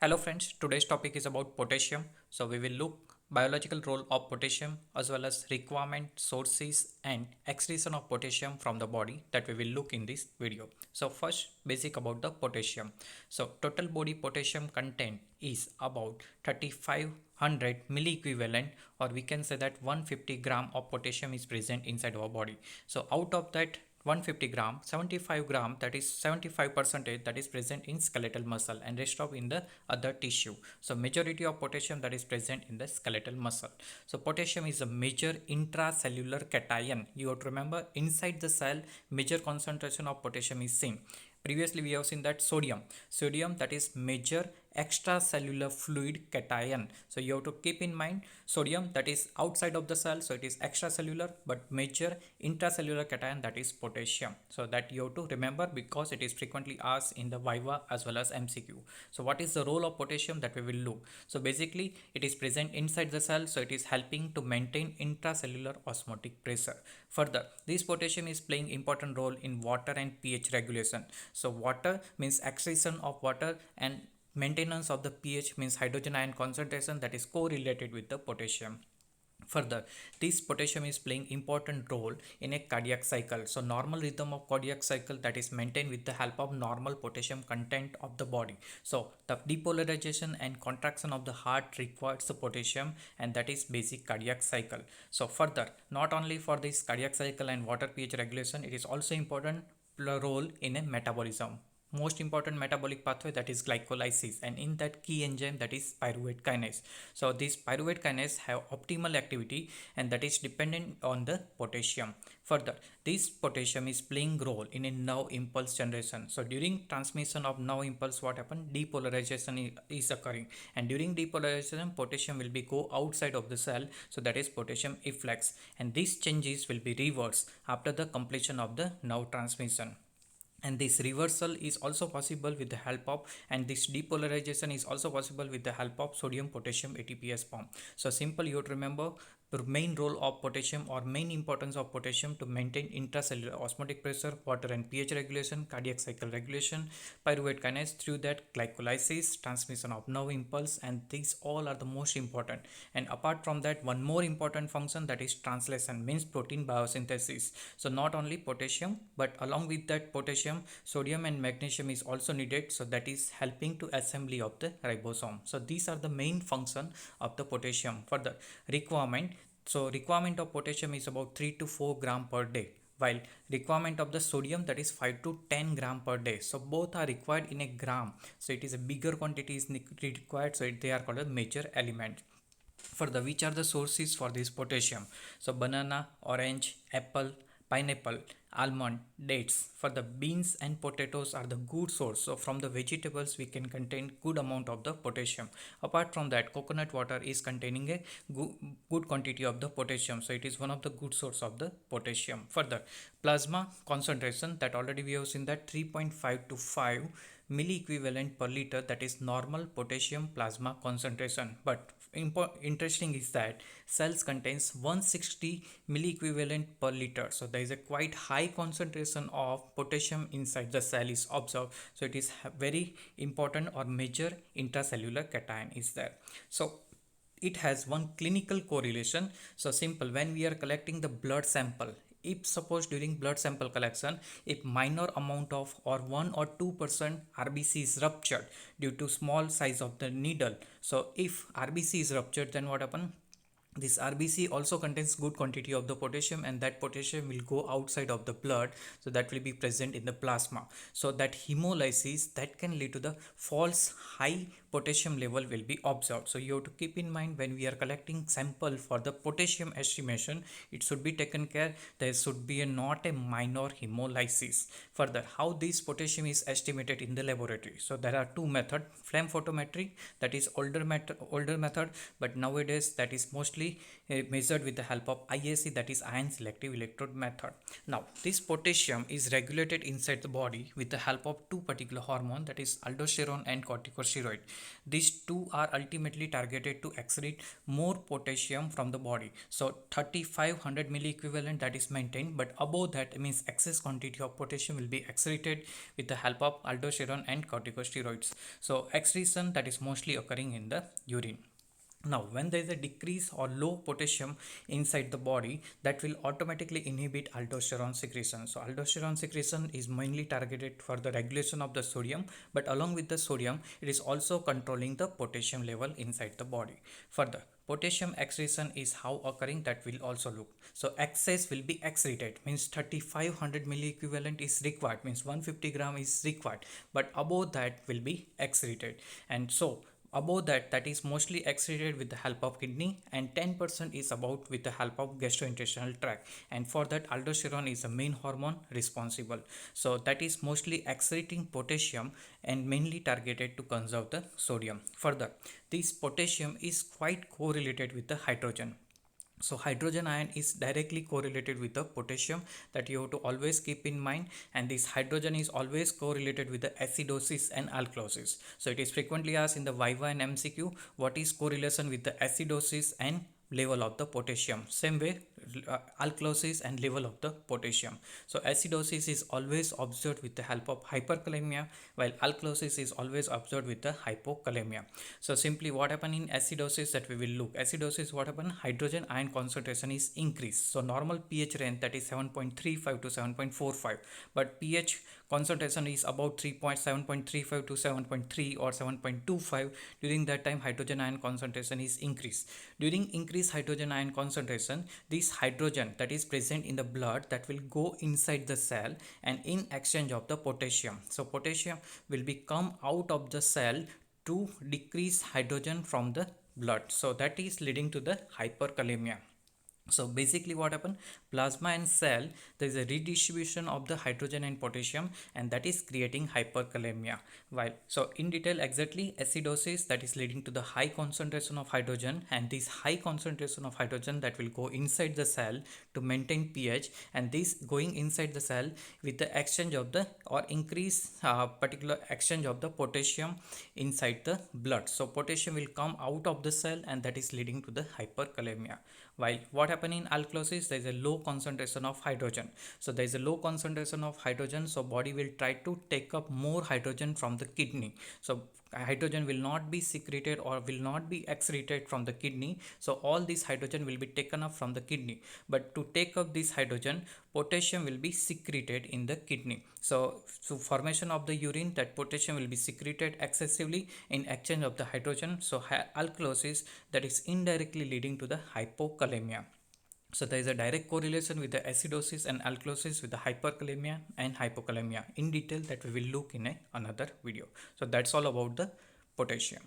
Hello friends, today's topic is about potassium. So we will look biological role of potassium as well as requirement, sources and excretion of potassium from the body that we will look in this video. So first basic about the potassium. So total body potassium content is about 3500 milliequivalent, or we can say that 150 gram of potassium is present inside our body. So out of that 150 gram, 75 gram, that is 75 percentage, that is present in skeletal muscle and rest of in the other tissue. So majority of potassium that is present in the skeletal muscle. So potassium is a major intracellular cation. You have to remember, inside the cell major concentration of potassium is seen. Previously we have seen that sodium that is major extracellular fluid cation. So you have to keep in mind, sodium that is outside of the cell, so it is extracellular, but major intracellular cation that is potassium. So that you have to remember because it is frequently asked in the viva as well as MCQ. So what is the role of potassium that we will look? So basically it is present inside the cell, so it is helping to maintain intracellular osmotic pressure. Further, this potassium is playing important role in water and pH regulation. So water means accretion of water, and maintenance of the pH means hydrogen ion concentration, that is correlated with the potassium. Further, this potassium is playing important role in a cardiac cycle. So normal rhythm of cardiac cycle that is maintained with the help of normal potassium content of the body. So the depolarization and contraction of the heart requires the potassium, and that is basic cardiac cycle. So further, not only for this cardiac cycle and water pH regulation, it is also important role in a metabolism. Most important metabolic pathway, that is glycolysis, and in that key enzyme, that is pyruvate kinase. So this pyruvate kinase have optimal activity, and that is dependent on the potassium. Further, this potassium is playing role in a nerve impulse generation. So during transmission of nerve impulse, what happen? Depolarization is occurring, and during depolarization potassium will be go outside of the cell, so that is potassium efflux, and these changes will be reversed after the completion of the nerve transmission. And this reversal is also possible with the help of, and this depolarization is also possible with the help of sodium potassium ATPase form. So simple, you have to remember the main role of potassium, or main importance of potassium to maintain intracellular osmotic pressure, water and pH regulation, cardiac cycle regulation, pyruvate kinase, through that glycolysis, transmission of nerve impulse, and these all are the most important. And apart from that, one more important function, that is translation, means protein biosynthesis. So not only potassium, but along with that potassium, sodium and magnesium is also needed, so that is helping to assembly of the ribosome. So these are the main function of the potassium. For the requirement, so requirement of potassium is about 3 to 4 gram per day, while requirement of the sodium, that is 5 to 10 gram per day. So both are required in a gram, so it is a bigger quantity is required, so they are called a major element. Further, which are the sources for this potassium? So banana, orange, apple, pineapple, almond, dates. For the beans and potatoes are the good source. So from the vegetables we can contain good amount of the potassium. Apart from that, coconut water is containing a good quantity of the potassium, so it is one of the good source of the potassium. Further, plasma concentration, that already we have seen that 3.5 to 5 milliequivalent per liter, that is normal potassium plasma concentration. But interesting is that cells contains 160 milliequivalent per liter, so there is a quite high concentration of potassium inside the cell is observed. So it is very important, or major intracellular cation is there. So it has one clinical correlation. So simple, when we are collecting the blood sample, if suppose during blood sample collection, if minor amount of, or 1 or 2% RBC is ruptured due to small size of the needle, so if RBC is ruptured, then what happen? This RBC also contains good quantity of the potassium, and that potassium will go outside of the blood, so that will be present in the plasma. So that hemolysis, that can lead to the false high potassium level will be observed. So you have to keep in mind, when we are collecting sample for the potassium estimation, it should be taken care there should be not a minor hemolysis. Further, how this potassium is estimated in the laboratory? So there are two methods: flame photometry, that is older method, but nowadays that is mostly measured with the help of ISE, that is ion selective electrode method. Now this potassium is regulated inside the body with the help of two particular hormone, that is aldosterone and corticosteroid. These two are ultimately targeted to excrete more potassium from the body. So 3500 milliequivalent that is maintained, but above that means excess quantity of potassium will be excreted with the help of aldosterone and corticosteroids. So excretion that is mostly occurring in the urine. Now, when there is a decrease or low potassium inside the body, that will automatically inhibit aldosterone secretion. So, aldosterone secretion is mainly targeted for the regulation of the sodium, but along with the sodium, it is also controlling the potassium level inside the body. Further, potassium excretion is how occurring that will also look. So, excess will be excreted, means 3500 milliequivalent is required, means 150 gram is required, but above that will be excreted. And so, above that is mostly excreted with the help of kidney, and 10% is about with the help of gastrointestinal tract, and for that aldosterone is the main hormone responsible. So that is mostly excreting potassium and mainly targeted to conserve the sodium. Further, this potassium is quite correlated with the hydrogen. So hydrogen ion is directly correlated with the potassium, that you have to always keep in mind, and this hydrogen is always correlated with the acidosis and alkalosis. So it is frequently asked in the Viva and MCQ, what is correlation with the acidosis and level of the potassium. Same way, alkalosis and level of the potassium. So acidosis is always observed with the help of hyperkalemia, while alkalosis is always observed with the hypokalemia. So simply what happen in acidosis, that we will look. Acidosis, what happen? Hydrogen ion concentration is increased. So normal pH range, that is 7.35 to 7.45, but pH concentration is about 7.35 to 7.3 or 7.25. During that time, hydrogen ion concentration is increased. During increased hydrogen ion concentration, this hydrogen that is present in the blood, that will go inside the cell and in exchange of the potassium. So potassium will be come out of the cell to decrease hydrogen from the blood. So that is leading to the hyperkalemia. So basically what happened, plasma and cell, there is a redistribution of the hydrogen and potassium, and that is creating hyperkalemia. While so in detail, exactly acidosis, that is leading to the high concentration of hydrogen, and this high concentration of hydrogen that will go inside the cell to maintain pH, and this going inside the cell with the exchange of the or increase particular exchange of the potassium inside the blood. So potassium will come out of the cell, and that is leading to the hyperkalemia. While what happen in alkalosis, there is a low concentration of hydrogen. So there is a low concentration of hydrogen, so body will try to take up more hydrogen from the kidney. So hydrogen will not be secreted or will not be excreted from the kidney. So all this hydrogen will be taken up from the kidney, but to take up this hydrogen, potassium will be secreted in the kidney. So formation of the urine, that potassium will be secreted excessively in exchange of the hydrogen. So alkalosis, that is indirectly leading to the hypokalemia. So there is a direct correlation with the acidosis and alkalosis with the hyperkalemia and hypokalemia in detail, that we will look in another video. So that's all about the potassium.